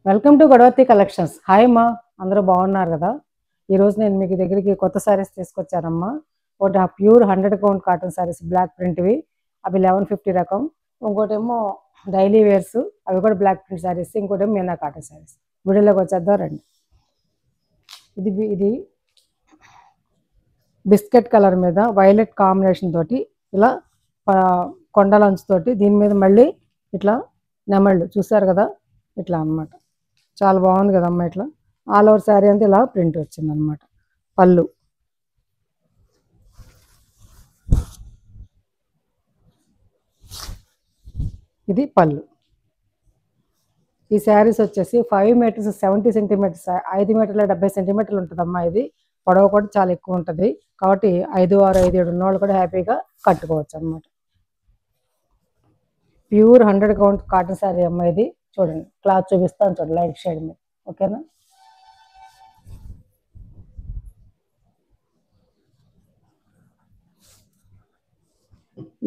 Welcome to Godavathi collections. Hi అమ్మా, అందరూ బాగున్నారు కదా? ఈరోజు నేను మీకు దగ్గరికి కొత్త శారీస్ తీసుకొచ్చానమ్మా. ఒకటి pure 100 count cotton saris block ప్రింట్వి, అవి 1150 రకం. ఇంకోటేమో డైలీ వేర్స్, అవి కూడా బ్లాక్ ప్రింట్ శారీస్. ఇంకోటేమో మీనా కాటన్ శారీస్. వీడియోలోకి వచ్చేద్దాం రండి. ఇది బిస్కెట్ కలర్ మీద వైలెట్ కాంబినేషన్ తోటి ఇలా కొండల అంచుతోటి, దీని మీద మళ్ళీ ఇట్లా నెమళ్ళు చూసారు కదా, ఇట్లా అన్నమాట. చాలా బాగుంది కదమ్మా. ఇట్లా ఆల్ ఓవర్ శారీ అంతా ఇలా ప్రింట్ వచ్చింది అనమాట. పళ్ళు, ఇది పళ్ళు. ఈ శారీస్ వచ్చేసి 5 మీటర్స్ 70 సెంటీమీటర్స్, 5 మీటర్ల 70 సెంటీమీటర్లు ఉంటుందమ్మా. ఇది పొడవు కూడా చాలా ఎక్కువ ఉంటుంది కాబట్టి 5, 6, 5, 7 ఉన్నవాళ్ళు కూడా హ్యాపీగా కట్టుకోవచ్చు అనమాట. ప్యూర్ 100 కౌంట్ కాటన్ శారీ అమ్మా. ఇది చూడండి, క్లాత్ చూపిస్తాను చూడండి, లైట్ షేడ్ మీద. ఓకేనా?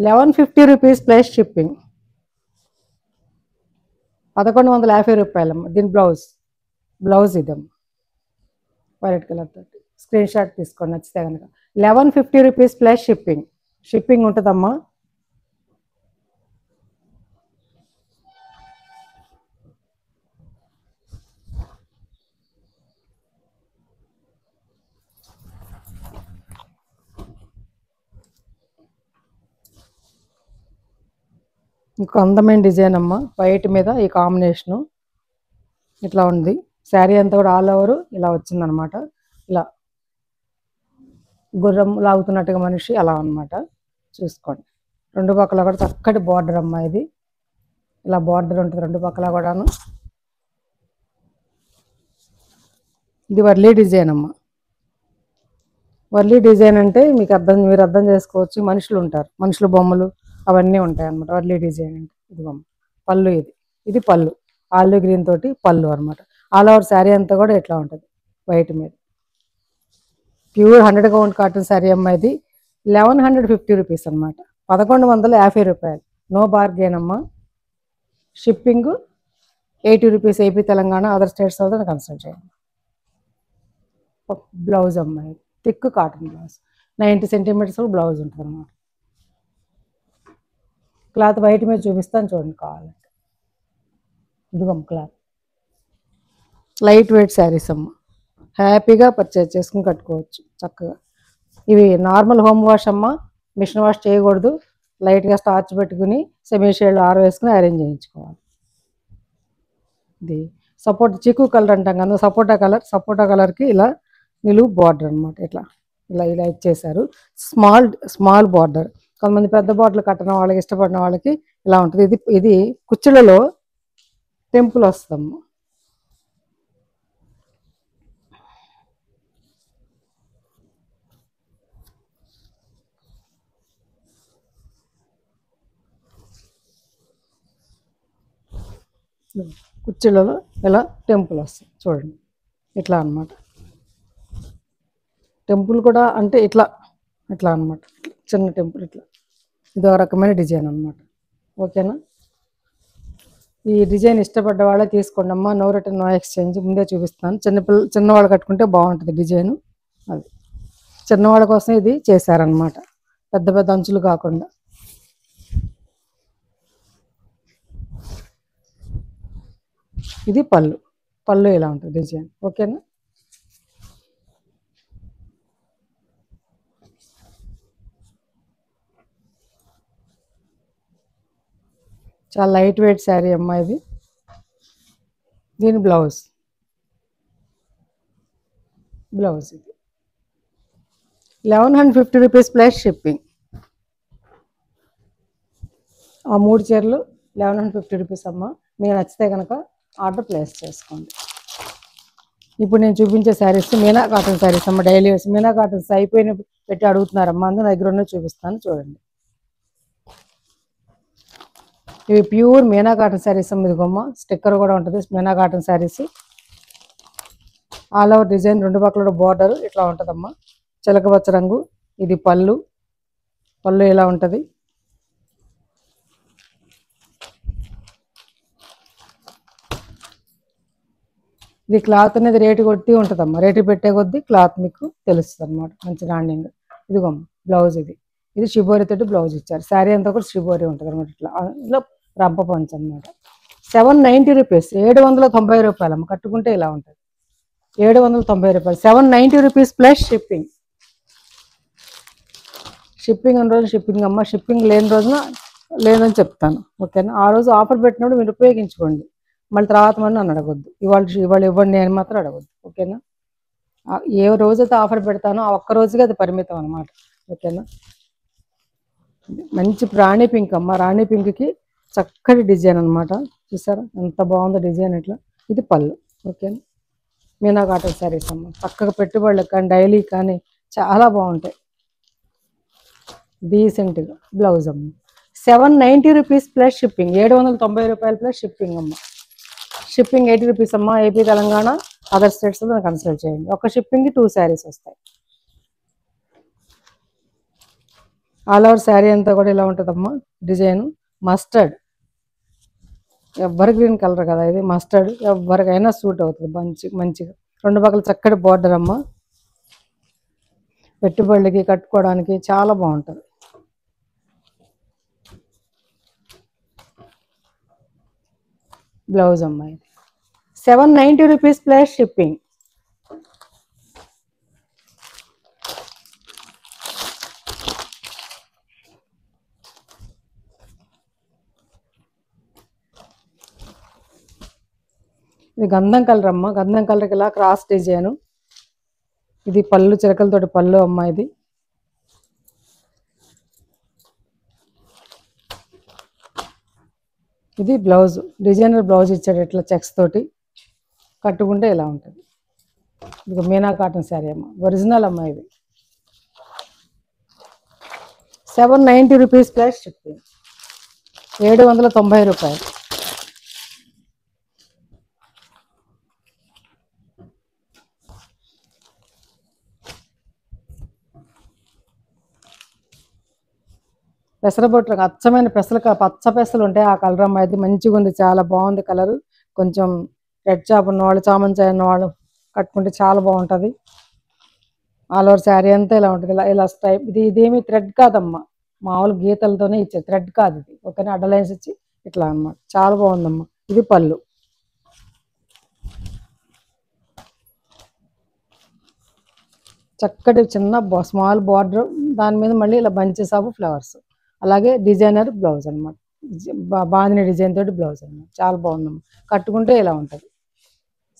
₹1150 ప్లస్ షిప్పింగ్, 1150 రూపాయలమ్మ. దీని బ్లౌజ్ ఇదమ్మా, వైలెట్ కలర్ తోటి. స్క్రీన్ షాట్ తీసుకోండి నచ్చితే కనుక. ₹1150 ప్లస్ షిప్పింగ్ ఉంటుందమ్మా. ఇంకో అందమైన డిజైన్ అమ్మా, వైట్ మీద ఈ కాంబినేషను ఇట్లా ఉంది. శారీ అంతా కూడా ఆల్ ఓవర్ ఇలా వచ్చిందనమాట. ఇలా గుర్రం లాగుతున్నట్టుగా మనిషి అలా అనమాట. చూసుకోండి, రెండు పక్కల కూడా చక్కటి బార్డర్ అమ్మా. ఇది ఇలా బార్డర్ ఉంటుంది రెండు పక్కల కూడాను. ఇది వర్లీ డిజైన్ అమ్మా. వర్లీ డిజైన్ అంటే మీరు అర్థం చేసుకోవచ్చు. మనుషులు ఉంటారు, మనుషుల బొమ్మలు అవన్నీ ఉంటాయి అన్నమాట. వర్లీ డిజైన్ అంటే ఇది బొమ్మ. పళ్ళు, ఇది పళ్ళు ఆలివ్ గ్రీన్ తోటి పళ్ళు అనమాట. ఆల్ ఓవర్ శారీ అంతా కూడా ఇట్లా ఉంటుంది వైట్ మీద. ప్యూర్ 100 కౌంట్ కాటన్ శారీ అమ్మా. ఇది ₹1150 అనమాట, 1150 రూపాయలు. నో బార్గెన్ అమ్మా. Shipping ₹80 AP, Telangana, other states అవుతుంది కన్సల్ట్ చేయండి. బ్లౌజ్ అమ్మాయి thick cotton blouse, 90 centimetres blouse ఉంటుంది అన్నమాట. క్లాత్ వైట్ మీద చూపిస్తాను చూడండి కావాలంటే. ఇదిగోమ్మ క్లాత్. లైట్ వెయిట్ శారీస్ అమ్మ, హ్యాపీగా పర్చేజ్ చేసుకుని కట్టుకోవచ్చు చక్కగా. ఇవి నార్మల్ హోమ్ వాష్ అమ్మ, మిషన్ వాష్ చేయకూడదు. లైట్గా స్టార్చ్ పెట్టుకుని సెమీ షేడ్ ఆరవేసుకుని అరేంజ్ చేయించుకోవాలి. ఇది చిక్కు కలర్ అంటాం కదా, సపోటా కలర్కి ఇలా నిలువు బార్డర్ అనమాట. ఇట్లా ఇలా ఇలా ఇచ్చేసారు. Small border. కొంతమంది పెద్ద బార్డర్లు కట్టిన వాళ్ళకి, ఇష్టపడిన వాళ్ళకి ఇలా ఉంటుంది. ఇది కుచ్చులలో టెంపుల్ వస్తుందమ్మా. కుర్చీలలో ఇలా టెంపుల్ వస్తుంది చూడండి, ఇట్లా అనమాట. టెంపుల్ కూడా అంటే ఇట్లా అనమాట, చిన్న టెంపుల్ ఇట్లా. ఇదో రకమైన డిజైన్ అనమాట. ఓకేనా? ఈ డిజైన్ ఇష్టపడ్డ వాళ్ళే తీసుకోండి అమ్మా. No return no exchange. ముందే చూపిస్తాను. చిన్నవాళ్ళు కట్టుకుంటే బాగుంటుంది డిజైను. అది చిన్నవాళ్ళ కోసం ఇది చేశారనమాట, పెద్ద పెద్ద అంచులు కాకుండా. ఇది పళ్ళు ఇలా ఉంటుంది డిజైన్. ఓకేనా? చాలా లైట్ వెయిట్ శారీ అమ్మా ఇది. దీని బ్లౌజ్ ఇది ₹1150 ప్లస్ షిప్పింగ్. ఆ 3 చీరలు ₹1150 అమ్మా. మీకు నచ్చితే కనుక ఆర్డర్ ప్లేస్ చేసుకోండి. ఇప్పుడు నేను చూపించే శారీస్ మీనా కాటన్ శారీస్ అమ్మ. డైలీ వేసి మీనా కాటన్స్ అయిపోయిన పెట్టి అడుగుతున్నారమ్మా, అందులో దగ్గర ఉన్న చూపిస్తాను చూడండి. ఇవి ప్యూర్ మీనా కాటన్ శారీస్ అమ్మ. ఇదిగోమ్మ స్టిక్కర్ కూడా ఉంటుంది. Meena cotton saris all over design, రెండు పక్కల బార్డర్ ఇట్లా ఉంటుందమ్మా. చిలకపచ్చ రంగు. ఇది పళ్ళు ఇలా ఉంటుంది. ఇది క్లాత్ అనేది రేటు కొట్టి ఉంటుందమ్మా, రేటు పెట్టే కొద్దీ క్లాత్ మీకు తెలుస్తుంది అనమాట, మంచి నాణ్యంగా. ఇదిగోమ్మ బ్లౌజ్, ఇది షిబోరి తోటి బ్లౌజ్ ఇచ్చారు. శారీ అంతా కూడా షిబోరి ఉంటుంది అనమాట, ఇట్లా రంప పంచ్ అనమాట. 790 రూపీస్, 790 రూపాయలమ్మ. కట్టుకుంటే ఇలా ఉంటుంది, 790 రూపాయలు, 790 రూపీస్ ప్లస్ షిప్పింగ్. షిప్పింగ్ అన్న రోజు షిప్పింగ్ అమ్మ, షిప్పింగ్ లేని రోజున లేదని చెప్తాను, ఓకేనా. ఆ రోజు ఆఫర్ పెట్టినప్పుడు మీరు ఉపయోగించుకోండి, మళ్ళీ తర్వాత మళ్ళీ నన్ను అడగొద్దు, ఇవాళ ఇవ్వండి అని మాత్రం అడగొద్దు, ఓకేనా. ఏ రోజైతే ఆఫర్ పెడతానో ఆ ఒక్క రోజుగా అది పరిమితం అనమాట, ఓకేనా. మంచి రాణి పింక్ అమ్మ, రాణి పింక్కి చక్కటి డిజైన్ అనమాట, చూసారా ఎంత బాగుందో డిజైన్. ఇట్లా ఇది పళ్ళు, ఓకేనా. మీనా కాటన్ శారీస్ అమ్మ, చక్కగా పెట్టుబడులకు కానీ డైలీ కానీ చాలా బాగుంటాయి. డీసెంట్గా బ్లౌజ్ అమ్మ, 790 రూపీస్ ప్లస్ షిప్పింగ్, 790 రూపాయలు ప్లస్ షిప్పింగ్ అమ్మ. షిప్పింగ్ 80 రూపీస్ అమ్మ. ఏపీ తెలంగాణ అదర్ స్టేట్స్లో కన్సల్ట్ చేయండి. ఒక షిప్పింగ్కి 2 శారీస్ వస్తాయి. ఆల్ ఓవర్ శారీ అంతా కూడా ఇలా ఉంటుందమ్మా. డిజైన్ మస్టర్డ్, ఎవ్వర్ గ్రీన్ కలర్ కదా ఇది, మస్టర్డ్ ఎవరికైనా సూట్ అవుతుంది మంచిగా. 2 పక్కల చక్కటి బార్డర్ అమ్మ, పెట్టుబడులకి కట్టుకోవడానికి చాలా బాగుంటుంది. బ్లౌజ్ అమ్మాయి 790 రూపీస్ ప్లస్ షిప్పింగ్. ఇది గంధం కలర్ అమ్మ, గంధం కలర్కి ఇలా క్రాస్ డిజైను. ఇది పళ్ళు, చిలకలతోటి పళ్ళు అమ్మ. ఇది బ్లౌజ్, డిజైనర్ బ్లౌజ్ ఇచ్చాడు ఇట్లా చెక్స్ తోటి. కట్టుకుంటే ఇలా ఉంటుంది. ఇది మీనా కాటన్ శారీ అమ్మ, ఒరిజినల్ అమ్మ. ఇది 790 రూపీస్ ప్లస్ షిప్పింగ్, 790 రూపాయలు. పెసరబొట్టు అచ్చమైన పచ్చ పెసలు ఉంటాయి, ఆ కలర్ అమ్మ. ఇది మంచిగా ఉంది, చాలా బాగుంది కలరు. కొంచెం రెడ్ చాప్ ఉన్నవాళ్ళు, చామంచాయ ఉన్నవాళ్ళు కట్టుకుంటే చాలా బాగుంటుంది. ఆల్ ఓవర్ శారీ అంతా ఇలా ఉంటుంది, ఇలా స్టైప్. ఇదేమి థ్రెడ్ కాదమ్మా, మామూలు గీతలతోనే ఇచ్చారు, థ్రెడ్ కాదు ఇది, ఓకేనా. అడ్డలైన్స్ ఇచ్చి ఇట్లా అన్నమాట, చాలా బాగుందమ్మా. ఇది పళ్ళు, చక్కటి చిన్న స్మాల్ బార్డర్, దాని మీద మళ్ళీ ఇలా బంచెస్ ఆఫ్ ఫ్లవర్స్, అలాగే డిజైనర్ బ్లౌజ్ అనమాట, బాందిని డిజైన్ తోటి బ్లౌజ్ అనమాట. చాలా బాగుందమ్మా, కట్టుకుంటే ఇలా ఉంటుంది.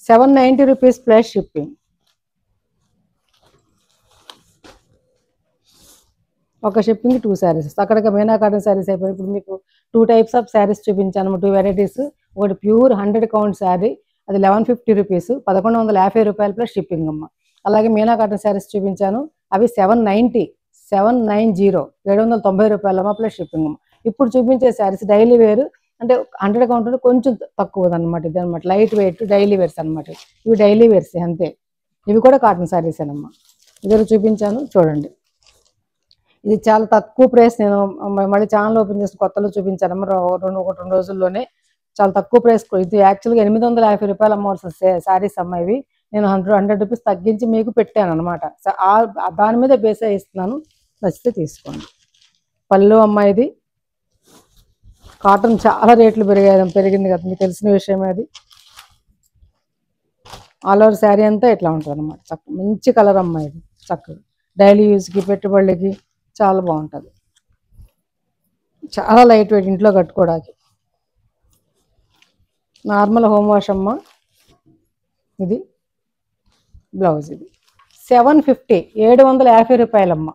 790 రూపీస్ ప్లస్ షిప్పింగ్. ఒక షిప్పింగ్ 2 శారీస్. అక్కడికి మీనా కాటన్ శారీస్ అయిపోయి ఇప్పుడు మీకు 2 టైప్స్ ఆఫ్ శారీస్ చూపించాను, 2 వెరైటీస్. ఒకటి ప్యూర్ 100 కౌంట్ శారీ, అది 1150 రూపీస్, 1150 రూపాయలు ప్లస్ షిప్పింగ్ అమ్మ. అలాగే మీనా కాటన్ శారీస్ చూపించాను, అవి 790 790 రూపాయలమ్మ ప్లస్ షిప్పింగ్ అమ్మ. ఇప్పుడు చూపించే శారీస్ డైలీ వేరు, అంటే 100 కౌంట్ కొంచెం తక్కువ అనమాట. ఇది అనమాట లైట్ వెయిట్ డైలీ వేర్స్ అనమాట. ఇవి డైలీ వేర్స్ అంతే. ఇవి కూడా కాటన్ శారీసేనమ్మా. ఇద్దరు చూపించాను చూడండి. ఇది చాలా తక్కువ ప్రైస్. నేను మళ్ళీ ఛానల్ ఓపెన్ చేసి కొత్తలో చూపించానమ్మా, ఒక 2 రోజుల్లోనే. చాలా తక్కువ ప్రైస్. ఇది యాక్చువల్గా 850 రూపాయలు అమ్మవలసిన శారీస్ అమ్మ. ఇవి నేను 100 రూపీస్ తగ్గించి మీకు పెట్టాను అనమాట. దాని మీద బేసే ఇస్తున్నాను, నచ్చితే తీసుకోండి. పళ్ళు అమ్మ, ఇది కాటన్ చాలా రేట్లు పెరిగింది కదా, మీకు తెలిసిన విషయమే అది. ఆల్ ఓవర్ శారీ అంతా ఇట్లా ఉంటుంది అనమాట. మంచి కలర్ అమ్మ, ఇది చక్కగా డైలీ యూజ్కి, పెట్టుబడులకి చాలా బాగుంటుంది. చాలా లైట్ వెయిట్, ఇంట్లో కట్టుకోవడానికి. నార్మల్ హోమ్ వాష్ అమ్మ. ఇది బ్లౌజ్, ఇది 750 750 రూపాయలమ్మ.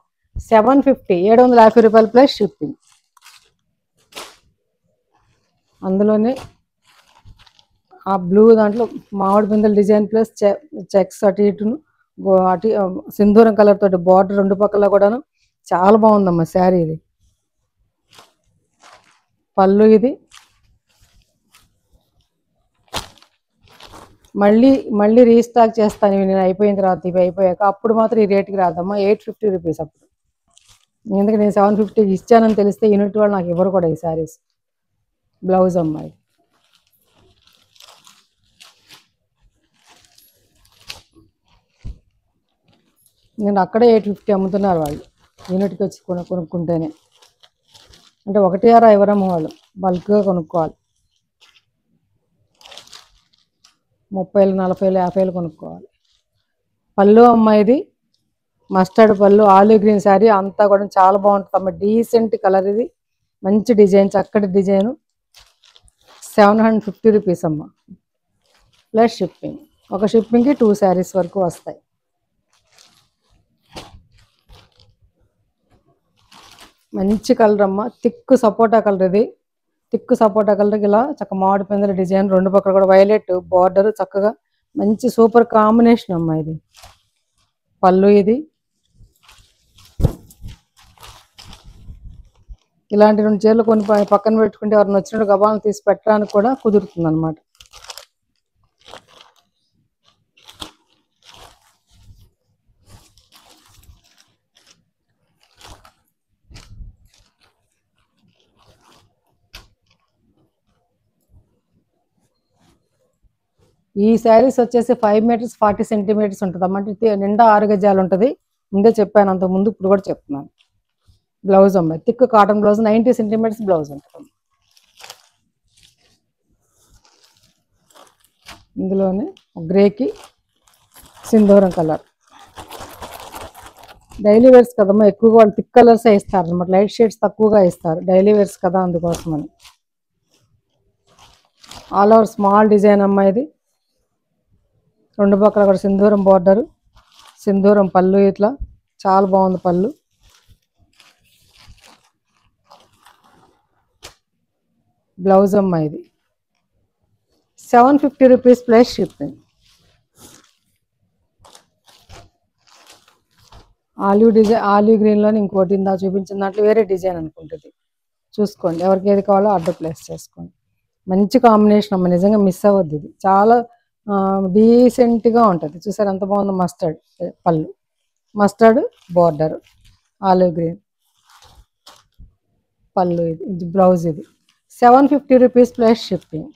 750 750 రూపాయలు ప్లస్ షిప్పింగ్. అందులోనే ఆ బ్లూ దాంట్లో మామిడి పిందెల డిజైన్ ప్లస్ చెక్స్ అటు ఇటును అటు సింధూరం కలర్ తోటి బార్డర్ 2 పక్కల కూడాను చాలా బాగుందమ్మా శారీ. ఇది పళ్ళు, ఇది మళ్ళీ రీస్టాక్ చేస్తాను ఇవి నేను అయిపోయిన తర్వాత. ఇవి అయిపోయాక అప్పుడు మాత్రం ఈ రేట్కి రాదమ్మా, 850 రూపీస్ అప్పుడు. ఎందుకంటే నేను 750 ఇచ్చానని తెలిస్తే యూనిట్ వాళ్ళు నాకు ఇవ్వరు కూడా ఈ శారీస్. బ్లౌజ్ అమ్మాయి, నేను అక్కడే 850 అమ్ముతున్నారు వాళ్ళు, యూనిట్కి వచ్చి కొనుక్కుంటేనే. అంటే 1 ఇవ్వరమ్మ వాళ్ళు, బల్క్గా కొనుక్కోవాలి. 30, 40, 50 కొనుక్కోవాలి. పళ్ళు అమ్మ ఇది మస్టర్డ్ పళ్ళు, ఆలివ్ గ్రీన్ శారీ అంతా కూడా చాలా బాగుంటుంది అమ్మ. డీసెంట్ కలర్, ఇది మంచి డిజైన్, చక్కటి డిజైను. 750 రూపీస్ అమ్మ, ప్లస్ షిప్పింగ్. ఒక షిప్పింగ్కి 2 శారీస్ వరకు వస్తాయి. మంచి కలర్ అమ్మ, థిక్ సపోటా కలర్. ఇది థిక్ సపోటా కలర్కి ఇలా చక్క మామిడి పిందెల డిజైన్, 2 పక్కల కూడా వైలెట్ బార్డర్, చక్కగా మంచి సూపర్ కాంబినేషన్ అమ్మ. ఇది పళ్ళు. ఇది ఇలాంటి 2 చీరలు కొని పక్కన పెట్టుకుంటే ఎవరిని వచ్చినట్టు గబాలను తీసి పెట్టడానికి కూడా కుదురుతుంది అనమాట. ఈ శారీస్ వచ్చేసి 5 మీటర్స్ 40 సెంటీమీటర్స్ ఉంటుంది అమ్మ. అంటే నిండా 6 గజాలు ఉంటుంది. ముందే చెప్పాను అంత ముందు, ఇప్పుడు కూడా చెప్తున్నాను. బ్లౌజ్ అమ్మ thick cotton blouse, 90 centimetres blouse ఉంటుంది. ఇందులోనే గ్రేకి సింధూరం కలర్. డైలీ వేర్స్ కదమ్మా, ఎక్కువగా వాళ్ళు థిక్ కలర్సే ఇస్తారు అనమాట, లైట్ షేడ్స్ తక్కువగా ఇస్తారు. డైలీ వేర్స్ కదా, అందుకోసమని. ఆల్ ఓవర్ స్మాల్ డిజైన్ అమ్మ. ఇది 2 పక్కల కూడా సింధూరం బార్డరు, సింధూరం పళ్ళు. ఇట్లా చాలా బాగుంది పళ్ళు. బ్లౌజ్ అమ్మ ఇది 750 rupees plus shipping. Olive design, olive గ్రీన్లోని ఇంకోటి ఇందా చూపించిన దాంట్లో వేరే డిజైన్ అనుకుంటుంది. చూసుకోండి, ఎవరికి ఏది కావాలో ఆర్డర్ ప్లేస్ చేసుకోండి. మంచి కాంబినేషన్ అమ్మ, నిజంగా మిస్ అవ్వద్దు. ఇది చాలా డీసెంట్గా ఉంటుంది. చూసారు ఎంత బాగుందో. మస్టర్డ్ పళ్ళు, మస్టర్డ్ బార్డర్, ఆలివ్ గ్రీన్ పళ్ళు. ఇది బ్లౌజ్. ఇది 750 రూపీస్ ప్లస్ షిప్పింగ్.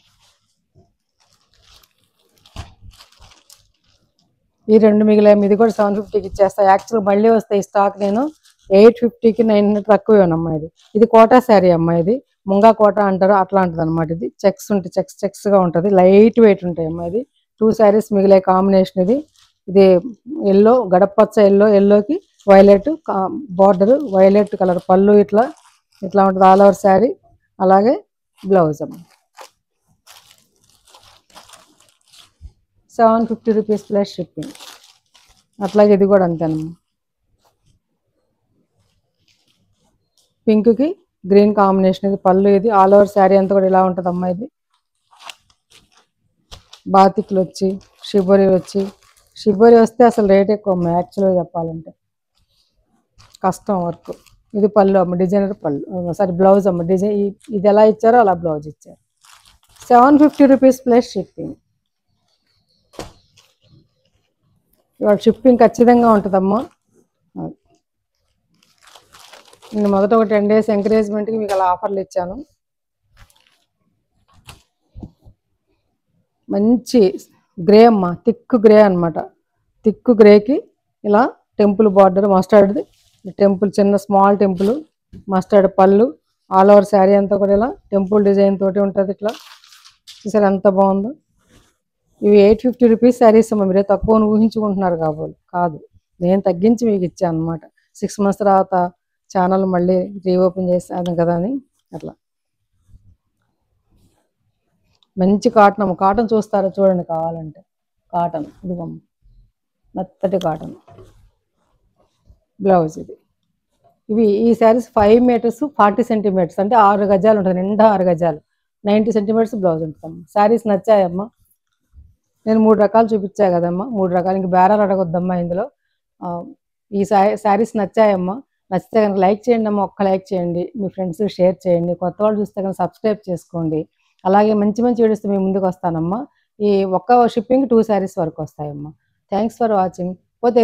ఈ 2 మిగిలాయి, ఇది కూడా 750కి ఇచ్చేస్తా. యాక్చువల్గా మళ్ళీ వస్తాయి స్టాక్. నేను 850కి 900 తక్కువ అమ్మ. ఇది కోటా శారీ అమ్మ. ఇది ముంగా కోట అంటారు, అట్లాంటిది అనమాట. ఇది చెక్స్ ఉంటాయి, చెక్స్గా ఉంటుంది, లైట్ వెయిట్ ఉంటాయి అమ్మ. ఇది 2 శారీస్ మిగిలాయి కాంబినేషన్. ఇది ఎల్లో, గడపచ్చ ఎల్లోకి వైలెట్ బార్డర్, వైలెట్ కలర్ పళ్ళు. ఇట్లా ఉంటుంది ఆల్ ఓవర్ శారీ. అలాగే బ్లౌజ్ అమ్మ. 750 రూపీస్ ప్లస్ షిప్పింగ్. అట్లాగే ఇది కూడా అంతేనమ్మా. పింక్కి గ్రీన్ కాంబినేషన్. ఇది పళ్ళు. ఇది ఆల్ ఓవర్ శారీ అంతా కూడా ఇలా ఉంటుంది అమ్మా. ఇది బాతిక్లు వచ్చి, షిబోరి వస్తే అసలు రేట్ ఎక్కువ అమ్మ. యాక్చువల్గా చెప్పాలంటే కష్టం వర్క్. ఇది పళ్ళు అమ్మ, డిజైనర్ పళ్ళు. సారీ బ్లౌజ్ అమ్మ. డిజైన్ ఇది ఎలా ఇచ్చారో అలా బ్లౌజ్ ఇచ్చారు. 750 రూపీస్ ప్లస్ షిప్పింగ్. ఇవాళ షిప్పింగ్ ఖచ్చితంగా ఉంటుందమ్మా. నేను మొదట ఒక 10 days ఎంకరేజ్మెంట్కి మీకు అలా ఆఫర్లు ఇచ్చాను. మంచి గ్రే అమ్మ, థిక్ గ్రే అనమాట. థిక్ గ్రేకి ఇలా టెంపుల్ బార్డర్, మస్టర్డ్ది టెంపుల్, చిన్న స్మాల్ టెంపుల్, మస్టర్డ్ పళ్ళు. ఆల్ ఓవర్ శారీ అంతా కూడా ఇలా టెంపుల్ డిజైన్ తోటి ఉంటుంది. ఇట్లా చూసారు ఎంత బాగుందో. ఇవి 850 రూపీస్ శారీస్ అమ్మ. మీరే తక్కువ ఊహించుకుంటున్నారు కాబోలు, కాదు, నేను తగ్గించి మీకు ఇచ్చాను అనమాట. 6 months తర్వాత ఛానల్ మళ్ళీ రీఓపెన్ చేస్తాను కదా అని అట్లా. మంచి కాటన్ అమ్మ. కాటన్ చూస్తారా చూడండి కావాలంటే. కాటన్ ఇదిగమ్మ, మెత్తటి కాటన్. బ్లౌజ్ ఇది. ఈ శారీస్ 5 meters 40 centimeters, అంటే 6 గజాలు ఉంటుంది, నిండా 6 గజాలు, 90 centimeters బ్లౌజ్ ఉంటుందమ్మ. శారీస్ నచ్చాయమ్మా? నేను 3 రకాలు చూపించా కదమ్మా, 3 రకాలు. ఇంక బేరాలు అడగొద్దమ్మా ఇందులో. ఈ శారీస్ నచ్చాయమ్మా? నచ్చితే కనుక లైక్ చేయండి అమ్మ, ఒక్క లైక్ చేయండి, మీ ఫ్రెండ్స్కి షేర్ చేయండి. కొత్త వాళ్ళు చూస్తే కనుక సబ్స్క్రైబ్ చేసుకోండి. అలాగే మంచి వీడియోస్ మీ ముందుకు వస్తానమ్మా. ఈ ఒక్క షిప్పింగ్ 2 శారీస్ వరకు వస్తాయమ్మా. Thanks for watching. పోతే